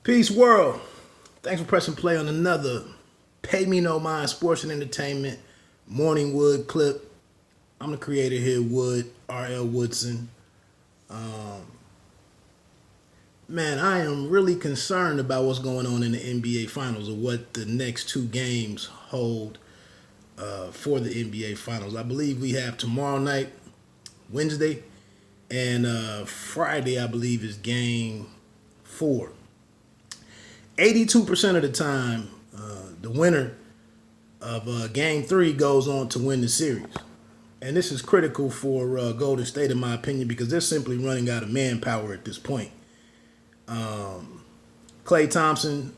Peace world. Thanks for pressing play on another Pay Me No Mind Sports and Entertainment Morning Wood clip. I'm the creator here, Wood, R.L. Woodson. Man, I am really concerned about what's going on in the NBA Finals or what the next two games hold for the NBA Finals. I believe we have tomorrow night, Wednesday, and Friday, I believe, is game 4. 82% of the time, the winner of Game 3 goes on to win the series. And this is critical for Golden State, in my opinion, because they're simply running out of manpower at this point. Klay Thompson,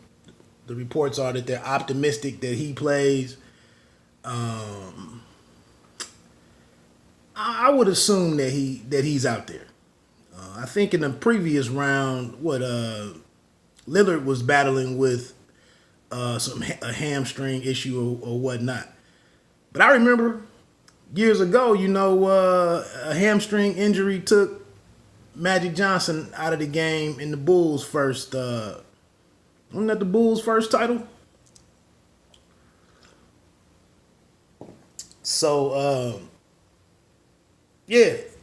the reports are that they're optimistic that he plays. I would assume that he's out there. I think in the previous round, Lillard was battling with a hamstring issue or whatnot. But I remember years ago, a hamstring injury took Magic Johnson out of the game in the Bulls' first. Wasn't that the Bulls' first title? So,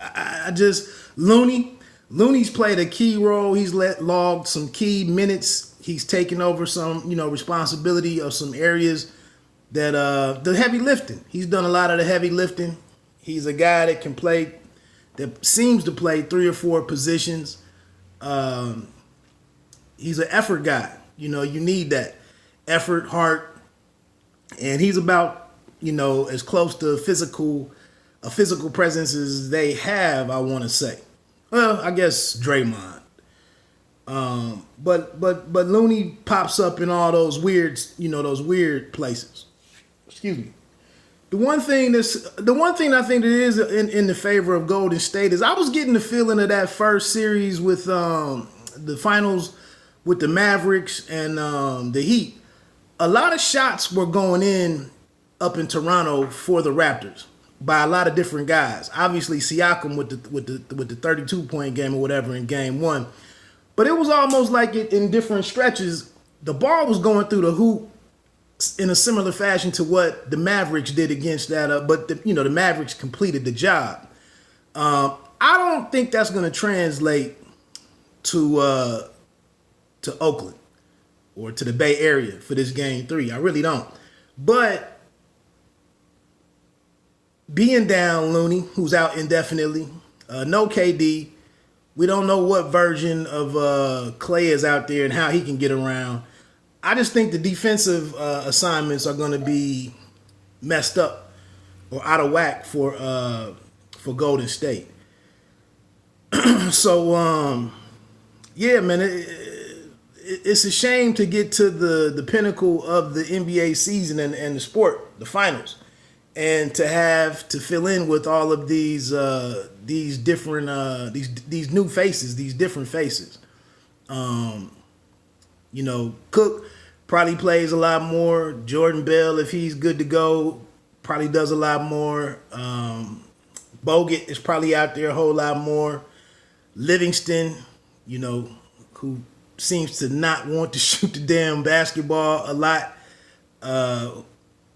I just Looney's played a key role. He's logged some key minutes. He's taken over some, responsibility of some areas that the heavy lifting. He's done a lot of the heavy lifting. He's a guy that can play, that seems to play 3 or 4 positions. He's an effort guy. You need that effort, heart, and he's about, as close to a physical presence as they have, I want to say. Well, I guess Draymond. But Looney pops up in all those weird places. Excuse me. The one thing I think that is in the favor of Golden State is I was getting the feeling of that first series with the finals with the Mavericks and the Heat. A lot of shots were going in up in Toronto for the Raptors by a lot of different guys. Obviously, Siakam with the 32-point game or whatever in game 1. But it was almost like in different stretches, the ball was going through the hoop in a similar fashion to what the Mavericks did against that. But the Mavericks completed the job. I don't think that's going to translate to Oakland or to the Bay Area for this game 3. I really don't. But being down Looney, who's out indefinitely, no KD. We don't know what version of Klay is out there and how he can get around. I just think the defensive assignments are going to be messed up or out of whack for Golden State. So, man, it's a shame to get to the pinnacle of the NBA season and the sport, the finals, and to have to fill in with all of these different these new faces, these different faces. Cook probably plays a lot more. Jordan Bell, if he's good to go, probably does a lot more. Bogut is probably out there a whole lot more. Livingston, who seems to not want to shoot the damn basketball a lot.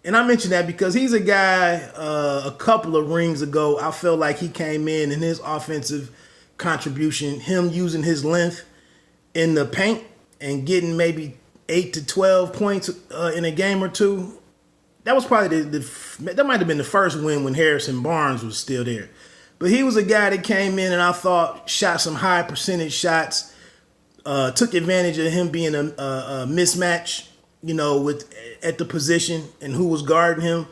And I mention that because he's a guy, a couple of rings ago, I felt like he came in and his offensive contribution, him using his length in the paint and getting maybe 8 to 12 points in a game or two. That was probably that might have been the first win when Harrison Barnes was still there. But he was a guy that came in and I thought shot some high percentage shots, took advantage of him being a mismatch, at the position and who was guarding him.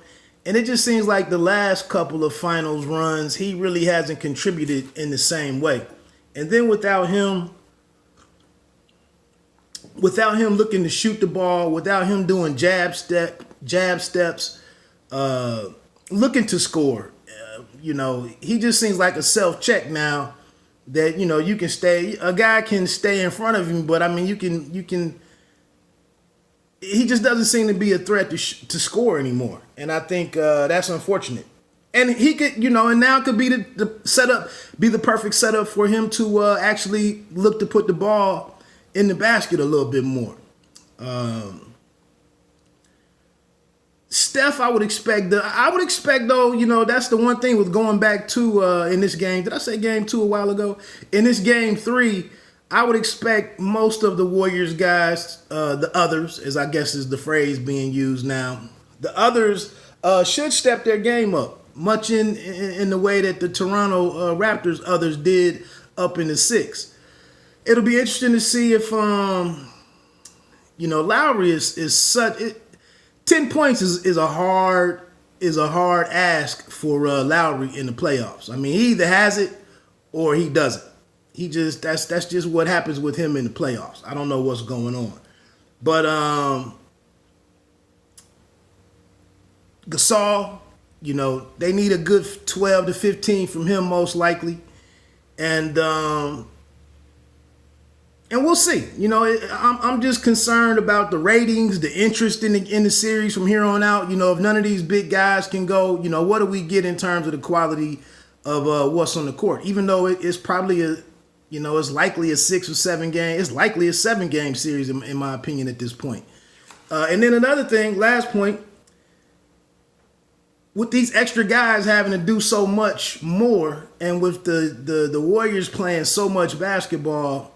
And it just seems like the last couple of finals runs, he really hasn't contributed in the same way. And then without him looking to shoot the ball, without him doing jab steps, looking to score, he just seems like a self-check now that, you can a guy can stay in front of him, but I mean, you can, he just doesn't seem to be a threat to score anymore. And I think that's unfortunate. And he could, and now could be the setup, be the perfect setup for him to actually look to put the ball in the basket a little bit more. Steph, I would expect though, that's the one thing with going back to in this game. Did I say game 2 a while ago? In this game 3, I would expect most of the Warriors guys, the others, as I guess is the phrase being used now, the others should step their game up, much in the way that the Toronto Raptors others did up in the 6. It'll be interesting to see if Lowry is such. 10 points is a hard ask for Lowry in the playoffs. I mean, he either has it or he doesn't. That's just what happens with him in the playoffs. I don't know what's going on, but Gasol, they need a good 12 to 15 from him most likely, and we'll see. I'm just concerned about the ratings, the interest in the series from here on out. If none of these big guys can go, what do we get in terms of the quality of what's on the court? Even though it's probably it's likely a 6 or 7 game. It's likely a 7-game series in my opinion at this point. And then another thing, last point, with these extra guys having to do so much more, and with the Warriors playing so much basketball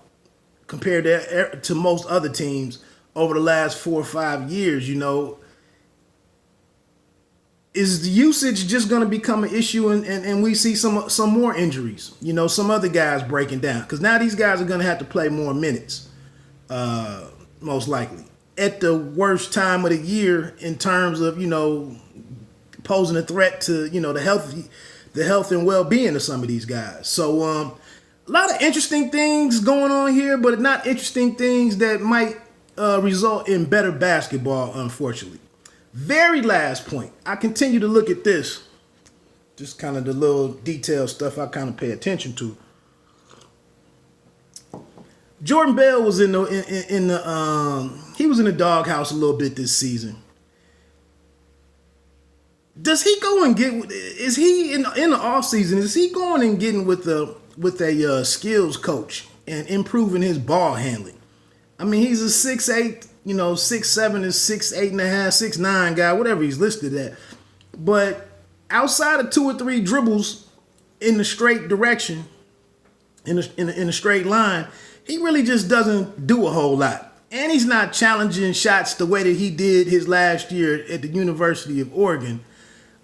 compared to most other teams over the last 4 or 5 years, is the usage just going to become an issue, and we see some more injuries, some other guys breaking down, because now these guys are going to have to play more minutes, most likely, at the worst time of the year in terms of, posing a threat to, the health and well-being of some of these guys. So, a lot of interesting things going on here, but not interesting things that might result in better basketball, unfortunately. Very last point. I continue to look at this, just kind of the little detail stuff I kind of pay attention to. Jordan Bell was in the doghouse a little bit this season. Does he go and get? Is he in the offseason? Is he going and getting with a skills coach and improving his ball handling? I mean, he's a 6'8", 6'7" and 6'8.5", 6'9" guy, whatever he's listed at. But outside of 2 or 3 dribbles in the straight direction, in a straight line, he really just doesn't do a whole lot. And he's not challenging shots the way that he did his last year at the University of Oregon.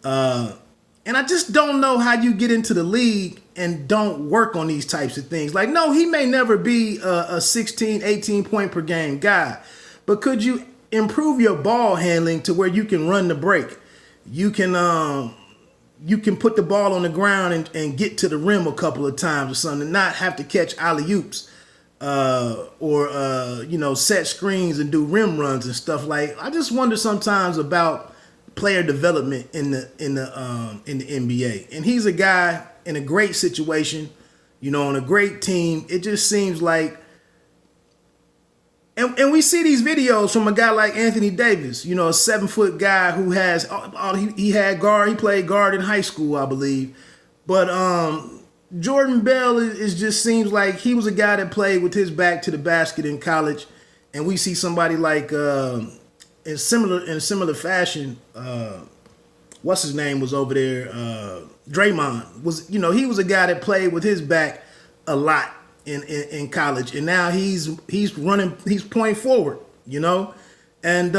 And I just don't know how you get into the league and don't work on these types of things. Like, no, he may never be a 16, 18 point per game guy, but could you improve your ball handling to where you can run the break? You can put the ball on the ground and get to the rim a couple of times or something, not have to catch alley-oops or set screens and do rim runs and stuff. Like, I just wonder sometimes about player development in the NBA. And he's a guy in a great situation, on a great team. It just seems like, and we see these videos from a guy like Anthony Davis, a 7-foot guy who has he played guard in high school, I believe. But Jordan Bell is just seems like he was a guy that played with his back to the basket in college, and we see somebody like in similar fashion, what's his name was over there, Draymond was, he was a guy that played with his back a lot in college, and now he's pointing forward, and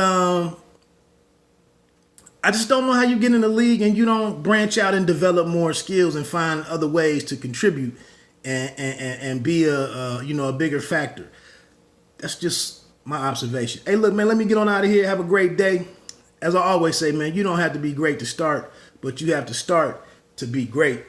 I just don't know how you get in the league and you don't branch out and develop more skills and find other ways to contribute and be a bigger factor. That's just my observation. Hey, look, man, let me get on out of here. Have a great day. As I always say, man, you don't have to be great to start, but you have to start to be great.